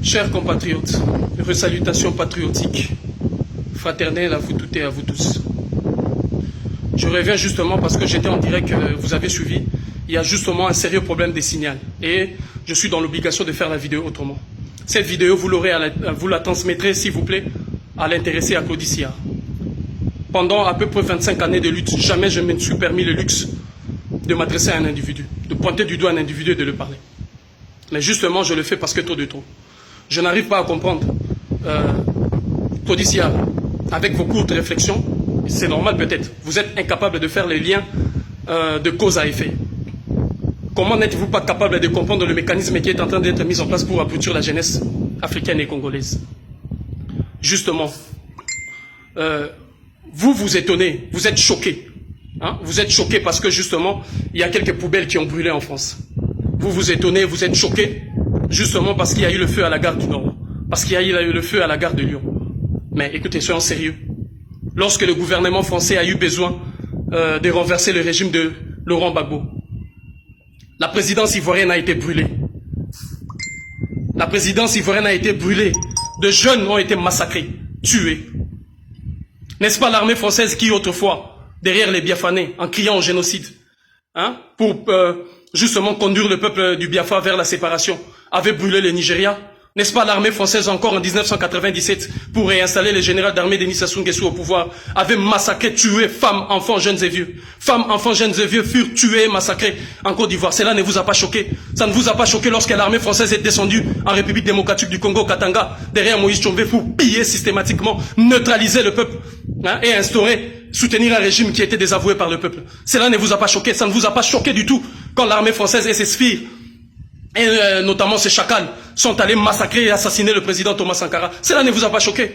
Chers compatriotes, salutations patriotiques, fraternelles à vous toutes et à vous tous. Je reviens justement parce que j'étais en direct, vous avez suivi. Il y a justement un sérieux problème des signaux. Et je suis dans l'obligation de faire la vidéo autrement. Cette vidéo, vous la transmettrez, s'il vous plaît, à l'intéressé à Claudie Sillard. Pendant à peu près 25 années de lutte, jamais je me suis permis le luxe de m'adresser à un individu, de pointer du doigt un individu et de le parler. Mais justement, je le fais parce que trop de trop. Je n'arrive pas à comprendre. Claudie Sillard, avec vos courtes réflexions, c'est normal peut-être, vous êtes incapable de faire les liens de cause à effet. Comment n'êtes-vous pas capable de comprendre le mécanisme qui est en train d'être mis en place pour abrutir la jeunesse africaine et congolaise? Justement, vous vous étonnez, vous êtes choqués. Hein? Vous êtes choqués parce que justement, il y a quelques poubelles qui ont brûlé en France. Vous vous étonnez, vous êtes choqués, justement parce qu'il y a eu le feu à la gare du Nord, parce qu'il y a eu le feu à la gare de Lyon. Mais écoutez, soyons sérieux. Lorsque le gouvernement français a eu besoin de renverser le régime de Laurent Gbagbo, la présidence ivoirienne a été brûlée. La présidence ivoirienne a été brûlée. De jeunes ont été massacrés, tués. N'est-ce pas l'armée française qui, autrefois, derrière les Biafranais, en criant au génocide, hein, pour justement conduire le peuple du Biafra vers la séparation, avait brûlé le Nigeria? N'est-ce pas l'armée française encore en 1997, pour réinstaller le général d'armée Denis Sassou Nguesso au pouvoir, avait massacré, tué femmes, enfants, jeunes et vieux. Femmes, enfants, jeunes et vieux furent tués et massacrés en Côte d'Ivoire. Cela ne vous a pas choqué? Ça ne vous a pas choqué lorsque l'armée française est descendue en République démocratique du Congo, Katanga, derrière Moïse Tchombe, pour piller systématiquement, neutraliser le peuple, hein, et instaurer, soutenir un régime qui était désavoué par le peuple? Cela ne vous a pas choqué? Ça ne vous a pas choqué du tout quand l'armée française et ses sbires, et notamment ces chacals, sont allés massacrer et assassiner le président Thomas Sankara? Cela ne vous a pas choqué?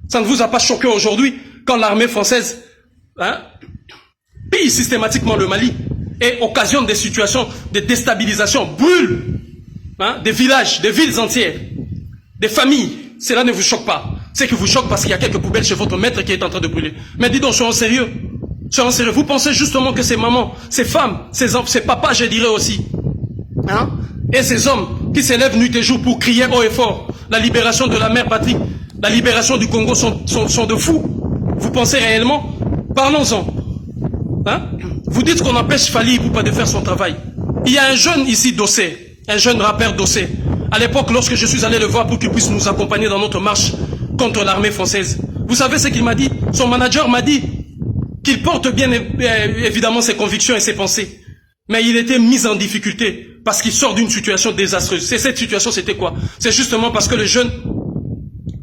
Ça ne vous a pas choqué aujourd'hui quand l'armée française, hein, pille systématiquement le Mali et occasionne des situations de déstabilisation, brûle, hein, des villages, des villes entières, des familles? Cela ne vous choque pas? C'est que vous choque parce qu'il y a quelques poubelles chez votre maître qui est en train de brûler. Mais dis donc, soyons sérieux. Soyons sérieux. Vous pensez justement que ces mamans, ces femmes, ces enfants, ces papas, je dirais aussi, hein, et ces hommes qui s'élèvent nuit et jour pour crier haut et fort la libération de la mère patrie, la libération du Congo, sont de fous? Vous pensez réellement? Parlons-en. Hein? Vous dites qu'on empêche Fally Ipupa de faire son travail. Il y a un jeune ici, Dossé, un jeune rappeur Dossé. À l'époque, lorsque je suis allé le voir pour qu'il puisse nous accompagner dans notre marche contre l'armée française, vous savez ce qu'il m'a dit? Son manager m'a dit qu'il porte bien évidemment ses convictions et ses pensées. Mais il était mis en difficulté parce qu'il sort d'une situation désastreuse. Et cette situation, c'était quoi? C'est justement parce que le jeune,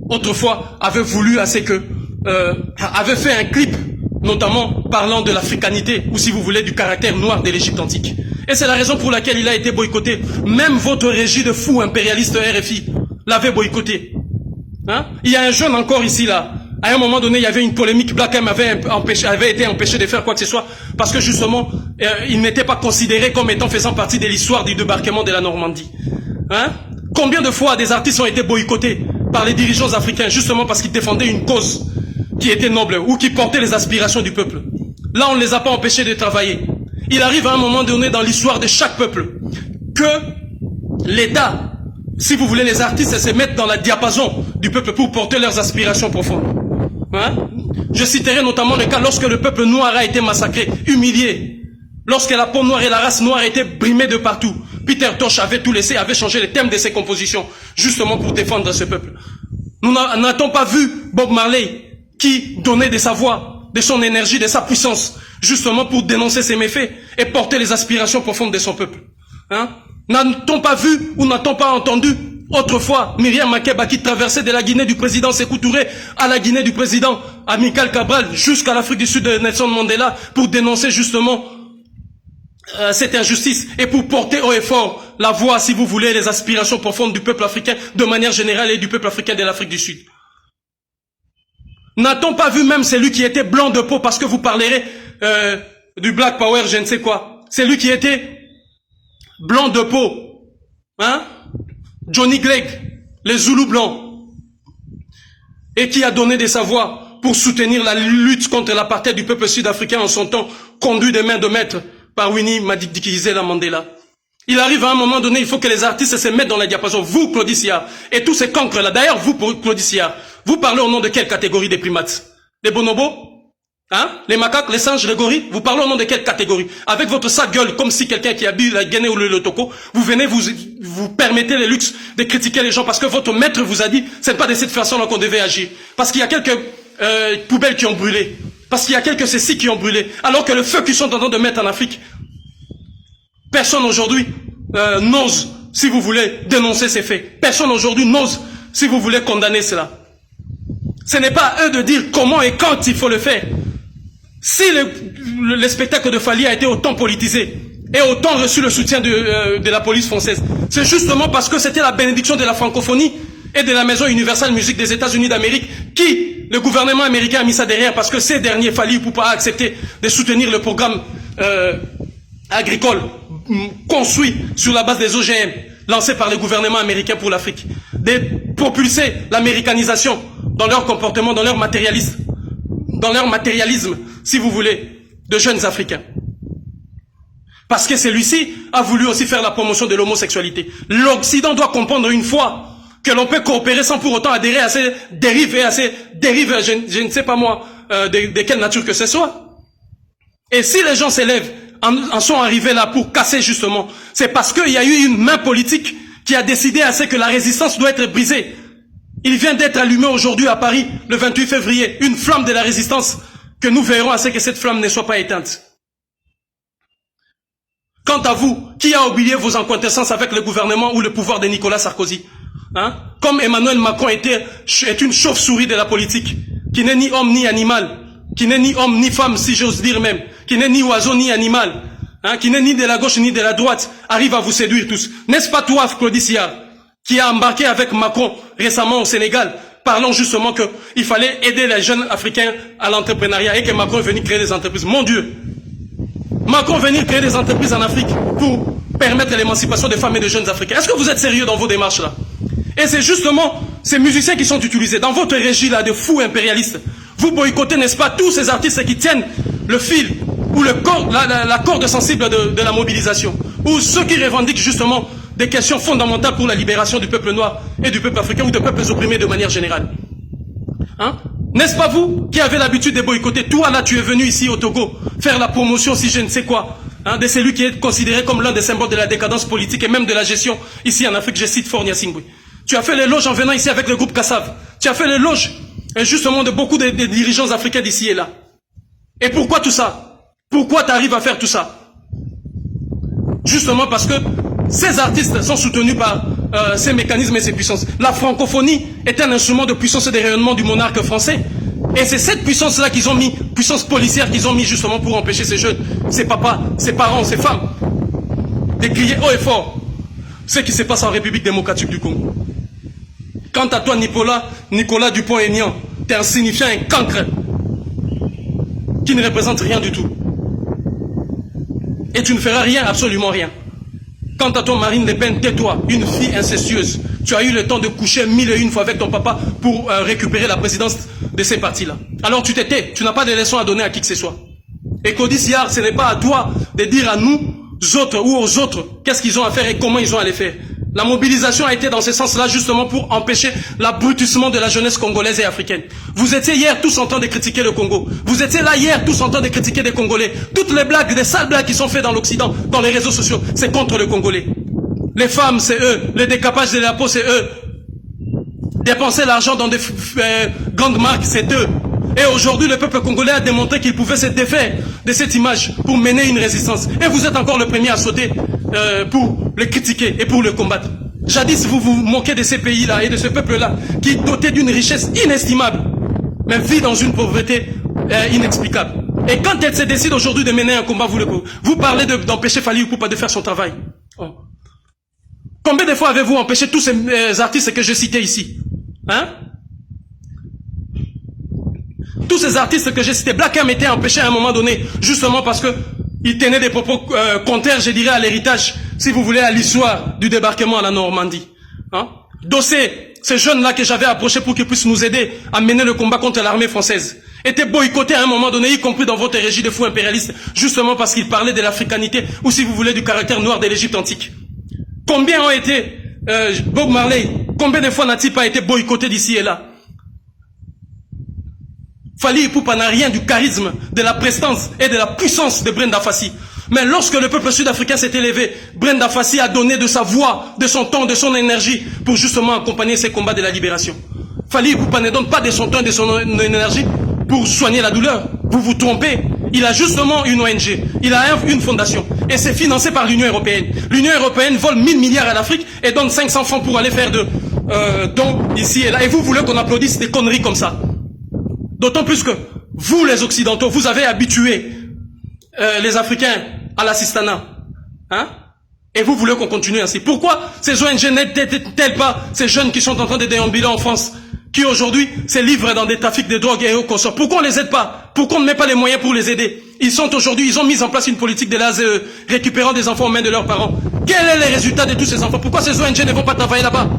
autrefois, avait voulu avait fait un clip, notamment parlant de l'africanité, ou si vous voulez, du caractère noir de l'Égypte antique. Et c'est la raison pour laquelle il a été boycotté. Même votre régie de fous impérialiste RFI l'avait boycotté. Hein? Il y a un jeune encore ici, là. À un moment donné, il y avait une polémique. Black M avait été empêché de faire quoi que ce soit parce que justement, il n'était pas considéré comme étant faisant partie de l'histoire du débarquement de la Normandie. Hein? Combien de fois des artistes ont été boycottés par les dirigeants africains justement parce qu'ils défendaient une cause qui était noble ou qui portait les aspirations du peuple? Là, on ne les a pas empêchés de travailler. Il arrive à un moment donné dans l'histoire de chaque peuple que l'État, si vous voulez, les artistes se mettent dans la diapason du peuple pour porter leurs aspirations profondes. Hein? Je citerai notamment le cas lorsque le peuple noir a été massacré, humilié, lorsque la peau noire et la race noire étaient brimées de partout. Peter Tosh avait tout laissé, avait changé le thème de ses compositions, justement pour défendre ce peuple. Nous n'a-t-on pas vu Bob Marley qui donnait de sa voix, de son énergie, de sa puissance, justement pour dénoncer ses méfaits et porter les aspirations profondes de son peuple? Hein? N'a-t-on pas vu ou n'a-t-on pas entendu autrefois Myriam Makeba qui traversait de la Guinée du président Sékou Touré à la Guinée du président Amical Cabral jusqu'à l'Afrique du Sud de Nelson Mandela pour dénoncer justement cette injustice et pour porter haut et fort la voix, si vous voulez, les aspirations profondes du peuple africain de manière générale et du peuple africain de l'Afrique du Sud? N'a-t-on pas vu même celui qui était blanc de peau, parce que vous parlerez du Black Power, je ne sais quoi, celui qui était blanc de peau, hein? Johnny Clegg, les Zoulous blancs, et qui a donné de sa voix pour soutenir la lutte contre l'apartheid du peuple sud-africain en son temps, conduit de main de maître par Winnie Madikizela Mandela. Il arrive à un moment donné, il faut que les artistes se mettent dans la diapason. Vous, Claudie Sillard, et tous ces cancres-là. D'ailleurs, vous, Claudie Sillard, vous parlez au nom de quelle catégorie des primates? Les bonobos? Hein? Les macaques, les singes, les gorilles? Vous parlez au nom de quelle catégorie? Avec votre sale gueule, comme si quelqu'un qui habille la Guinée ou le Toko, vous venez, vous permettez les luxes de critiquer les gens parce que votre maître vous a dit, c'est pas de cette façon-là qu'on devait agir. Parce qu'il y a quelques poubelles qui ont brûlé. Parce qu'il y a quelques ceci qui ont brûlé. Alors que le feu qu'ils sont en train de mettre en Afrique, personne aujourd'hui n'ose, si vous voulez, dénoncer ces faits. Personne aujourd'hui n'ose, si vous voulez, condamner cela. Ce n'est pas à eux de dire comment et quand il faut le faire. Si le spectacle de Fally a été autant politisé et autant reçu le soutien de la police française, c'est justement parce que c'était la bénédiction de la francophonie et de la Maison Universelle Musique des États-Unis d'Amérique qui, le gouvernement américain a mis ça derrière parce que ces derniers, Fally Ipupa, a accepté de soutenir le programme agricole construit sur la base des OGM lancés par le gouvernement américain pour l'Afrique, de propulser l'américanisation dans leur comportement, dans leur matérialisme, si vous voulez, de jeunes Africains. Parce que celui-ci a voulu aussi faire la promotion de l'homosexualité. L'Occident doit comprendre une fois que l'on peut coopérer sans pour autant adhérer à ces dérives et à ces dérives, je ne sais pas moi, de quelle nature que ce soit. Et si les gens s'élèvent, en sont arrivés là pour casser justement, c'est parce qu'il y a eu une main politique qui a décidé à ce que la résistance doit être brisée. Il vient d'être allumé aujourd'hui à Paris, le 28 février, une flamme de la résistance, que nous verrons à ce que cette flamme ne soit pas éteinte. Quant à vous, qui a oublié vos incointances avec le gouvernement ou le pouvoir de Nicolas Sarkozy, hein? Comme Emmanuel Macron est une chauve-souris de la politique, qui n'est ni homme ni animal, qui n'est ni homme ni femme, si j'ose dire même, qui n'est ni oiseau ni animal, hein? Qui n'est ni de la gauche ni de la droite, arrive à vous séduire tous. N'est-ce pas toi, Claudie Sillard, qui a embarqué avec Macron récemment au Sénégal, parlant justement qu'il fallait aider les jeunes Africains à l'entrepreneuriat et que Macron est venu créer des entreprises. Mon Dieu! Macron est venu créer des entreprises en Afrique pour permettre l'émancipation des femmes et des jeunes Africains. Est-ce que vous êtes sérieux dans vos démarches là? Et c'est justement ces musiciens qui sont utilisés dans votre régie là de fous impérialistes. Vous boycottez, n'est-ce pas, tous ces artistes qui tiennent le fil ou la corde sensible de la mobilisation, ou ceux qui revendiquent justement des questions fondamentales pour la libération du peuple noir et du peuple africain ou des peuples opprimés de manière générale. Hein? N'est-ce pas vous qui avez l'habitude de boycotter? Toi là, tu es venu ici au Togo faire la promotion, si je ne sais quoi, hein, de celui qui est considéré comme l'un des symboles de la décadence politique et même de la gestion ici en Afrique. Je cite Faure Gnassingbé. Tu as fait l'éloge en venant ici avec le groupe Kassav. Tu as fait l'éloge justement de beaucoup de dirigeants africains d'ici et là. Et pourquoi tout ça? Pourquoi tu arrives à faire tout ça? Justement parce que ces artistes sont soutenus par ces mécanismes et ces puissances. La francophonie est un instrument de puissance et de rayonnement du monarque français. Et c'est cette puissance-là qu'ils ont mis, puissance policière qu'ils ont mis justement pour empêcher ces jeunes, ces papas, ces parents, ces femmes, de crier haut et fort ce qui se passe en République démocratique du Congo. Quant à toi, Nicolas Dupont-Aignan, tu es insignifiant, un cancre qui ne représente rien du tout. Et tu ne feras rien, absolument rien. Quant à toi, Marine Le Pen, tais-toi, une fille incestueuse. Tu as eu le temps de coucher 1001 fois avec ton papa pour récupérer la présidence de ces partis-là. Alors tu t'étais, tu n'as pas de leçons à donner à qui que ce soit. Et Claudie Sillard, ce n'est pas à toi de dire à nous autres ou aux autres qu'est-ce qu'ils ont à faire et comment ils ont à les faire. La mobilisation a été dans ce sens-là justement pour empêcher l'abrutissement de la jeunesse congolaise et africaine. Vous étiez hier tous en train de critiquer le Congo. Vous étiez là hier tous en train de critiquer des Congolais. Toutes les blagues, les sales blagues qui sont faites dans l'Occident, dans les réseaux sociaux, c'est contre le Congolais. Les femmes, c'est eux. Le décapage de la peau, c'est eux. Dépenser l'argent dans des grandes marques, c'est eux. Et aujourd'hui, le peuple congolais a démontré qu'il pouvait se défaire de cette image pour mener une résistance. Et vous êtes encore le premier à sauter pour le critiquer et pour le combattre. Jadis, vous vous moquez de ces pays-là et de ce peuple-là qui, doté d'une richesse inestimable, mais vit dans une pauvreté inexplicable. Et quand elle se décide aujourd'hui de mener un combat, vous parlez d'empêcher Fally Ipupa de faire son travail. Oh. Combien de fois avez-vous empêché tous ces artistes que je citais ici? Hein? Tous ces artistes que j'ai cités, Black M était empêché à un moment donné, justement parce que il tenait des propos contraires, je dirais, à l'héritage, si vous voulez, à l'histoire du débarquement à la Normandie. Hein? Dossé, ces jeunes-là que j'avais approchés pour qu'ils puissent nous aider à mener le combat contre l'armée française. était boycotté à un moment donné, y compris dans votre régime de fous impérialistes, justement parce qu'il parlait de l'africanité, ou si vous voulez, du caractère noir de l'Égypte antique. Combien ont été, Bob Marley, combien de fois n'a-t-il pas été boycotté d'ici et là? Fally Ipupa n'a rien du charisme, de la prestance et de la puissance de Brenda Fassie. Mais lorsque le peuple sud-africain s'est élevé, Brenda Fassie a donné de sa voix, de son temps, de son énergie pour justement accompagner ces combats de la libération. Fally Ipupa ne donne pas de son temps et de son énergie pour soigner la douleur. Vous vous trompez. Il a justement une ONG, il a une fondation et c'est financé par l'Union européenne. L'Union européenne vole 1000 milliards à l'Afrique et donne 500 francs pour aller faire de dons ici et là. Et vous voulez qu'on applaudisse des conneries comme ça? D'autant plus que vous, les Occidentaux, vous avez habitué les Africains à l'assistanat. Hein? Et vous voulez qu'on continue ainsi. Pourquoi ces ONG n'aident-elles pas ces jeunes qui sont en train de déambuler en France, qui aujourd'hui se livrent dans des trafics de drogue et au consort? Pourquoi on ne les aide pas? Pourquoi on ne met pas les moyens pour les aider? Ils ont mis en place une politique de l'ASE, récupérant des enfants aux mains de leurs parents. Quel est le résultat de tous ces enfants? Pourquoi ces ONG ne vont pas travailler là-bas?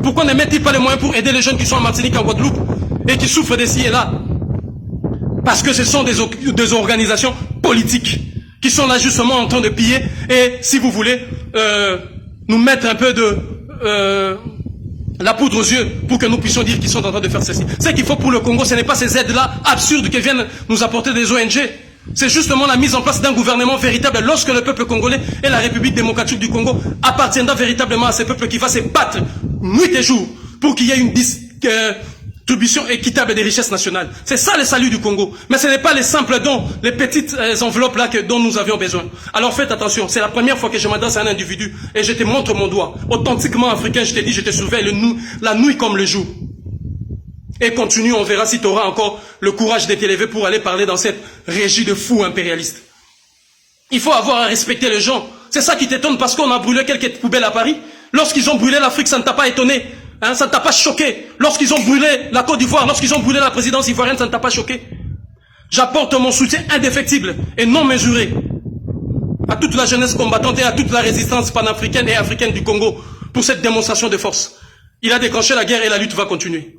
Pourquoi ne mettent-ils pas les moyens pour aider les jeunes qui sont en Martinique, en Guadeloupe, et qui souffrent d'ici et là? Parce que ce sont des organisations politiques qui sont là justement en train de piller et, si vous voulez, nous mettre un peu de la poudre aux yeux pour que nous puissions dire qu'ils sont en train de faire ceci. Ce qu'il faut pour le Congo, ce n'est pas ces aides-là absurdes que viennent nous apporter des ONG. C'est justement la mise en place d'un gouvernement véritable lorsque le peuple congolais et la République démocratique du Congo appartiendra véritablement à ces peuples qui va se battre nuit et jour pour qu'il y ait une distribution équitable des richesses nationales. C'est ça le salut du Congo. Mais ce n'est pas les simples dons, les petites enveloppes là dont nous avions besoin. Alors faites attention, c'est la première fois que je m'adresse à un individu et je te montre mon doigt. Authentiquement africain, je te dis, je te surveille la nuit comme le jour. Et continue, on verra si tu auras encore le courage de t'élever pour aller parler dans cette régie de fous impérialistes. Il faut avoir à respecter les gens. C'est ça qui t'étonne parce qu'on a brûlé quelques poubelles à Paris. Lorsqu'ils ont brûlé l'Afrique, ça ne t'a pas étonné. Hein, ça ne t'a pas choqué. Lorsqu'ils ont brûlé la Côte d'Ivoire, lorsqu'ils ont brûlé la présidence ivoirienne, ça ne t'a pas choqué. J'apporte mon soutien indéfectible et non mesuré à toute la jeunesse combattante et à toute la résistance panafricaine et africaine du Congo pour cette démonstration de force. Il a déclenché la guerre et la lutte va continuer.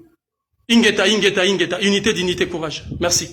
Ingeta, Ingeta, Ingeta, unité, dignité, courage. Merci.